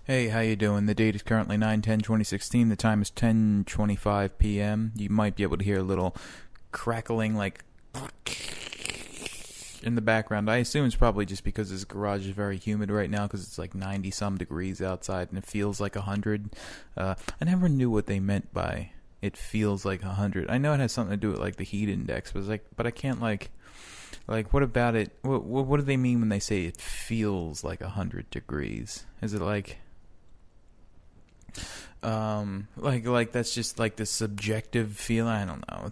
Hey, how you doing? The date is currently 9/10/2016. The time is 10:25 p.m. You might be able to hear a little crackling, like in the background. I assume it's probably just because this garage is very humid right now because it's like 90 some degrees outside and it feels like 100. I never knew what they meant by it feels like 100. I know it has something to do with like the heat index, but it's like, but I can't like what about it? What do they mean when they say it feels like 100 degrees? Is it like that's just like the subjective feeling? I don't know.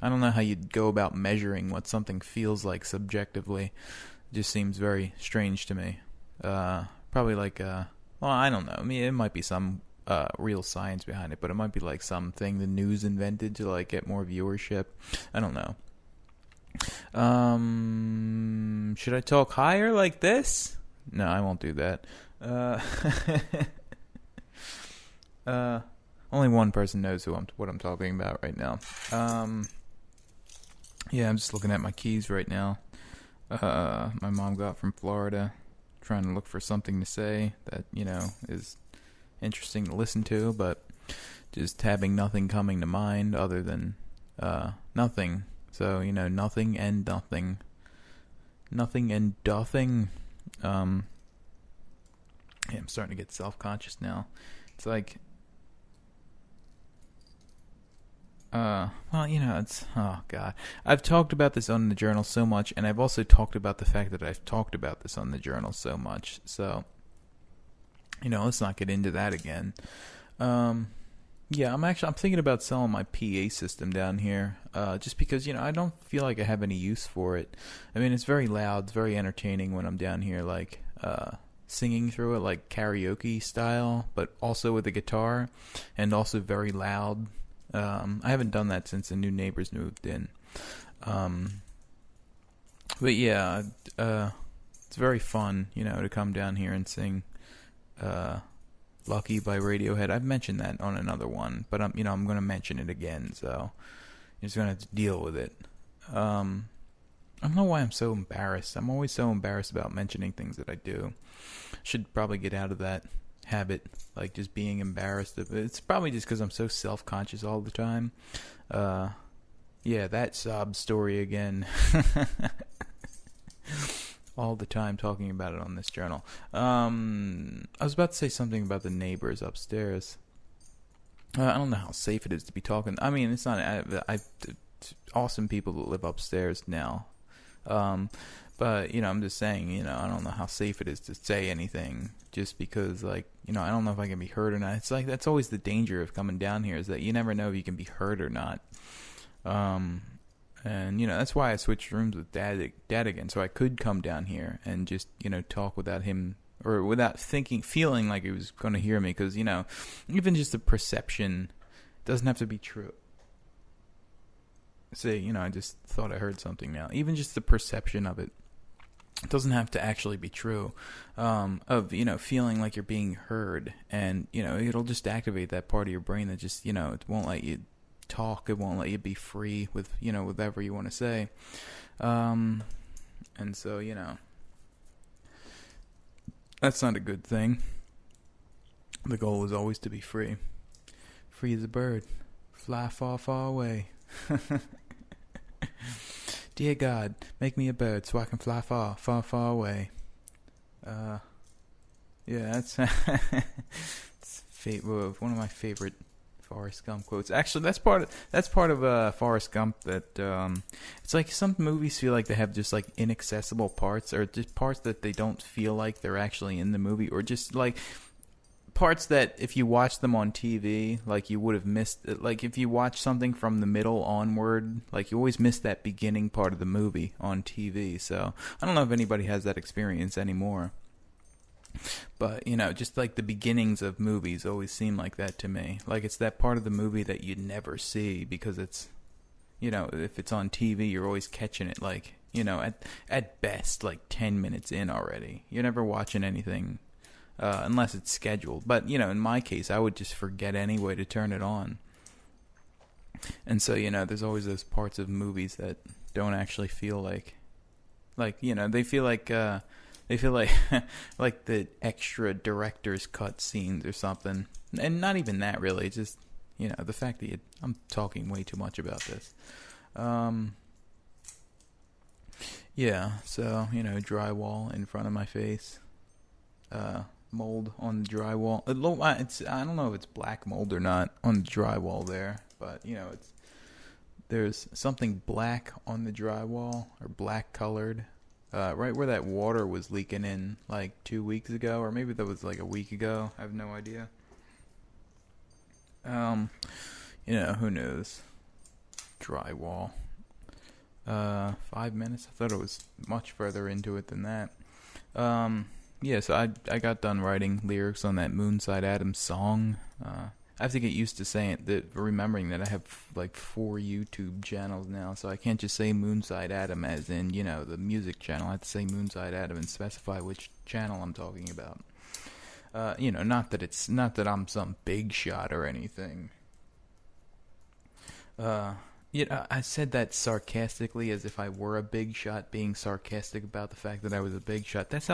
I don't know how you'd go about measuring what something feels like subjectively. It just seems very strange to me. Probably like well, I don't know. I mean, it might be some real science behind it, but it might be like something the news invented to like get more viewership. I don't know. Should I talk higher like this? No, I won't do that. Uh, only one person knows what I'm talking about right now. Yeah, I'm just looking at my keys right now. My mom got from Florida, trying to look for something to say that is interesting to listen to, but just having nothing coming to mind other than nothing. So nothing and nothing, nothing and dothing. Yeah, I'm starting to get self-conscious now. It's like well, it's, oh god. I've talked about this on the journal so much, and I've also talked about the fact that I've talked about this on the journal so much. So, let's not get into that again. Yeah, I'm thinking about selling my PA system down here, just because, I don't feel like I have any use for it. I mean, it's very loud, it's very entertaining when I'm down here, like, singing through it, like karaoke style, but also with a guitar, and also very loud. I haven't done that since the new neighbors moved in. But yeah, it's very fun, to come down here and sing Lucky by Radiohead. I've mentioned that on another one, but I'm going to mention it again, so you're just going to have to deal with it. I don't know why I'm so embarrassed. I'm always so embarrassed about mentioning things that I do. Should probably get out of that habit, like just being embarrassed of it. It's probably just because I'm so self-conscious all the time. Yeah, that sob story again. All the time talking about it on this journal. I was about to say something about the neighbors upstairs. I don't know how safe it is to be talking. I mean, it's not. Awesome people that live upstairs now. But I'm just saying, I don't know how safe it is to say anything, just because, like, I don't know if I can be heard or not. It's like that's always the danger of coming down here, is that you never know if you can be heard or not. And that's why I switched rooms with Dad again, so I could come down here and just talk without him, or without feeling like he was going to hear me, because even just the perception doesn't have to be true. Say, I just thought I heard something now. Even just the perception of it doesn't have to actually be true, of feeling like you're being heard, and it'll just activate that part of your brain that just it won't let you talk, it won't let you be free with whatever you want to say, and so that's not a good thing. The goal is always to be free as a bird, fly far, far away. Dear God, make me a bird so I can fly far, far, far away. Yeah, that's one of my favorite Forrest Gump quotes. Actually, that's part of Forrest Gump that it's like some movies feel like they have just like inaccessible parts, or just parts that they don't feel like they're actually in the movie, or just like parts that if you watch them on TV, like you would have missed it. Like if you watch something from the middle onward, like you always miss that beginning part of the movie on TV. So I don't know if anybody has that experience anymore. But, just like the beginnings of movies always seem like that to me. Like it's that part of the movie that you'd never see because it's, if it's on TV, you're always catching it like, at best, like 10 minutes in already. You're never watching anything unless it's scheduled. But, in my case, I would just forget anyway to turn it on. And so, there's always those parts of movies that don't actually feel like, they feel like, They feel like like the extra director's cut scenes or something, and not even that really. Just the fact that I'm talking way too much about this. Yeah, so drywall in front of my face, mold on the drywall. I don't know if it's black mold or not on the drywall there, but there's something black on the drywall or black colored. Right where that water was leaking in like 2 weeks ago, or maybe that was like a week ago. I have no idea. Who knows? Drywall. 5 minutes? I thought it was much further into it than that. Yeah, so I got done writing lyrics on that Moonside Adams song. I have to get used to remembering that I have like 4 YouTube channels now, so I can't just say Moonside Adam as in, the music channel. I have to say Moonside Adam and specify which channel I'm talking about. Not that I'm some big shot or anything. I said that sarcastically, as if I were a big shot, being sarcastic about the fact that I was a big shot. That's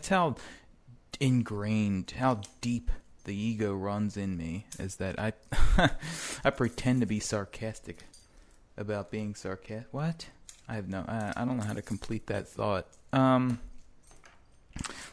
how ingrained, how deep the ego runs in me, is that I I pretend to be sarcastic about being sarcastic. What? I don't know how to complete that thought. What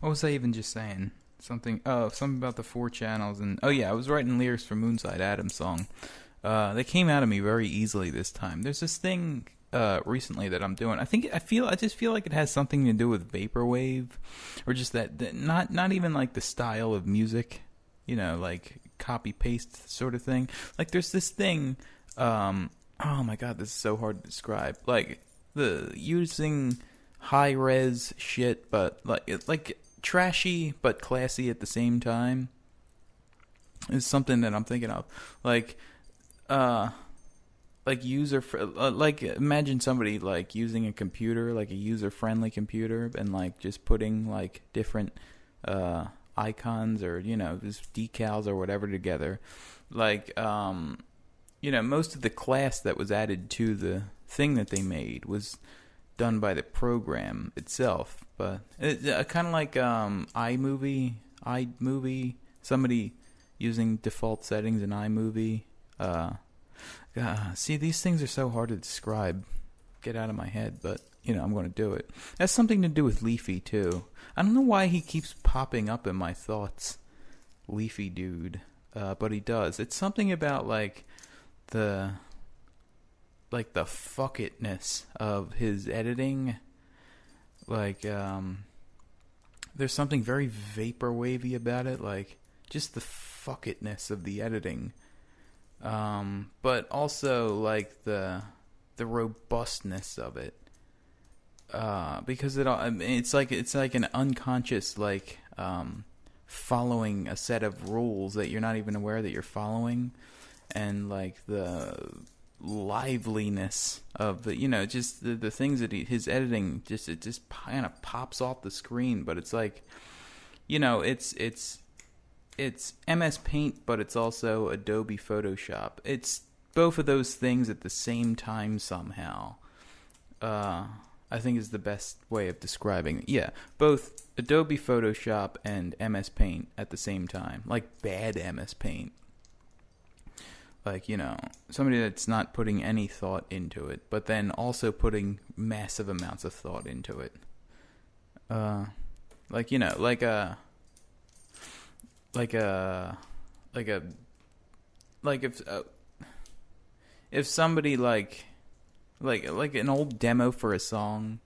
was I even just saying? Something about the 4 channels, and I was writing lyrics for Moonside Adams song. They came out of me very easily this time. There's this thing recently that I'm doing. I just feel like it has something to do with vaporwave, or just that not even like the style of music, like copy paste sort of thing. Like there's this thing. Oh my god, this is so hard to describe. Like the using high res shit, but like trashy but classy at the same time is something that I'm thinking of. Like imagine somebody like using a computer, like a user-friendly computer, and like just putting like different icons or just decals or whatever together. Like most of the class that was added to the thing that they made was done by the program itself, but kind of like iMovie, somebody using default settings in iMovie. See, these things are so hard to describe, get out of my head, but I'm going to do it. It has something to do with Leafy too. I don't know why he keeps popping up in my thoughts, Leafy dude, but he does. It's something about like the fuck itness of his editing. Like there's something very vaporwavy about it, like just the fuck itness of the editing. But also like the robustness of it, because it's like an unconscious following a set of rules that you're not even aware that you're following, and like the liveliness of the just the things that his editing just kind of pops off the screen. But it's like it's MS Paint, but it's also Adobe Photoshop. It's both of those things at the same time somehow. I think is the best way of describing it. Yeah, both Adobe Photoshop and MS Paint at the same time. Like bad MS Paint. Like, somebody that's not putting any thought into it, but then also putting massive amounts of thought into it. If somebody like an old demo for a song,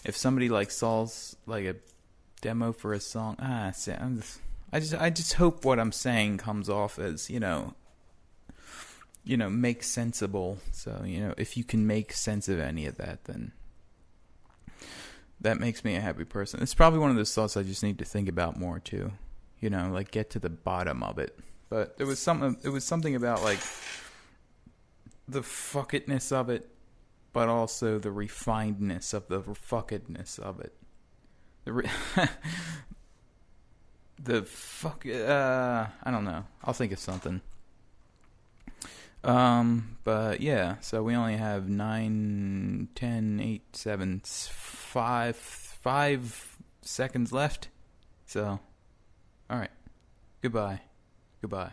if somebody like saws like a demo for a song, I just hope what I'm saying comes off as make sensible. So if you can make sense of any of that, then that makes me a happy person. It's probably one of those thoughts I just need to think about more too. Like get to the bottom of it. But it was something about like the fuckitness of it, but also the refinedness of the fuckedness of it. I don't know. I'll think of something. But yeah, so we only have 9, 10, 8, 7, 5 seconds left. So, all right. Goodbye. Goodbye.